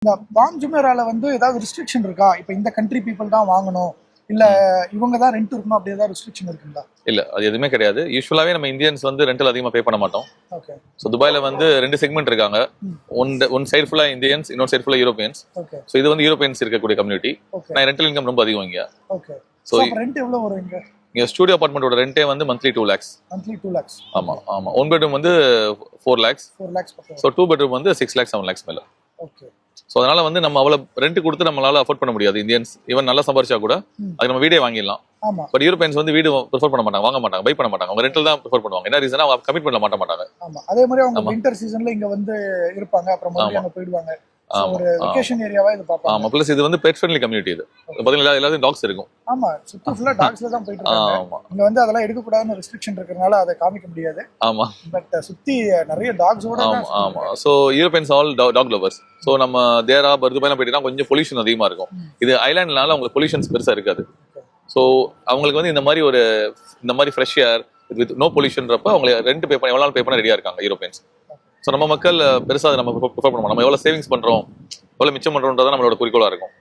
இந்த பாம் ஜுமேரால வந்து ஏதாவது ரெஸ்ட்ரிக்ஷன் இருக்கா? இப்போ இந்த கண்ட்ரி பீப்புள் தான் வாங்கணும், இல்ல இவங்க தான் ரெண்ட் இருக்கணும் அப்படி ஏதாவது ரெஸ்ட்ரிக்ஷன் இருக்குங்களா? இல்ல அது எதுவுமே கிடையாது. யூஸ்வலாவே நம்ம இந்தியன்ஸ் வந்து ரெண்டல் அதிகமா பே பண்ண மாட்டோம். ஓகே. ஸோ துபாயில வந்து 2 செக்மெண்ட் இருக்காங்க. ஒன் சைடு ஃபுல்லா இந்தியன்ஸ், இன்னொரு சைடு ஃபுல்லா யூரோப்பியன்ஸ். ஓகே. ஸோ இது வந்து யூரோப்பியன்ஸ் இருக்கக்கூடிய கம்யூனிட்டி. ஓகே. நான் ரெண்டல் இன்கம் ரொம்ப அதிகம் இங்க. ஓகே. ஸோ ஸோ ரெண்ட் எவ்வளவு வரும் இங்க? இங்க ஸ்டுடியோ அபார்ட்மெண்டோட ரெண்டே வந்து மந்த்லி 2 lakhs. Monthly 2 lakhs. ஆமா ஆமா. 1 பெட்ரூம் வந்து 4 lakhs. 4 lakhs பக்கம். ஸோ 2 பெட்ரூம் வந்து 6 lakhs 7 lakhs மேல. ஓகே. ஸோ அதனால வந்து நம்ம அவ்வளவு ரெண்ட் கொடுத்து நம்மளால அஃபோர்ட் பண்ண முடியாது. இந்தியன்ஸ் ஈவன் நல்லா சம்பாரிச்சா கூட அது நம்ம வீடே வாங்கிடலாம். ஆமா. பட் யூரோப்பியன்ஸ் வந்து வீடு ப்ரிஃபர் பண்ண மாட்டாங்க, வாங்க மாட்டாங்க, பை பண்ண மாட்டாங்க. அவங்க ரெண்டல் தான் ப்ரிஃபர் பண்ணுவாங்க. என்ன ரீசனா அவங்க கமிட் பண்ண மாட்டாங்க. ஆமா. அதே மாதிரி அவங்க வின்டர் சீசன்ல இங்க வந்து இருப்பாங்க, அப்புறம் மறுபடியும் அங்க போயிடுவாங்க. ஒரு வெகேஷன் ஏரியாவா இது பாப்பாங்க. ஆமா. பிளஸ் இது வந்து பெட் ஃப்ரெண்ட்லி கம்யூனிட்டி. இது பாத்தீங்களா, எல்லாரும் டாக்ஸ் இருக்கும். ஆமா, சுத்தி ஃபுல்லா டாக்ஸ்ல தான் போயிட்டு இருக்காங்க. ஆமா. இங்க வந்து அதெல்லாம் எடுக்க கூடாதுன்னு ரெஸ்ட்ரிக்ஷன் இருக்கறனால அதை காமிக்க முடியாது. ஆமா. பட் சுத்தி நிறைய டாக்ஸோட ஆமா ஆமா. So Europeans all talk lovers. So நம்ம தேரா துபாய்ல போயிட்டா கொஞ்சம் பொல்யூஷன் அதிகமா இருக்கும். இது ஐலாண்ட்னால உங்களுக்கு பொல்யூஷன்ஸ் பெருசா இருக்காது. சோ அவங்களுக்கு வந்து இந்த மாதிரி ஃப்ரெஷ் ஏர் வித் நோ பொல்யூஷன்றப்ப அவங்க ரெண்ட் பே பண்ண எவ்வளவு நாள் பே பண்ண ரெடியா இருக்காங்க யூரோப்பியன்ஸ். ஸோ நம்ம மக்கள் பெருசாக நம்ம ப்ரிஃபர் பண்ண மாட்டோம். நம்ம எவ்வளோ சேவிங்ஸ் பண்ணுறோம், எவ்வளோ மிச்சம் பண்ணுறோன்றதான் நம்மளோட குறிக்கோளாக இருக்கும்.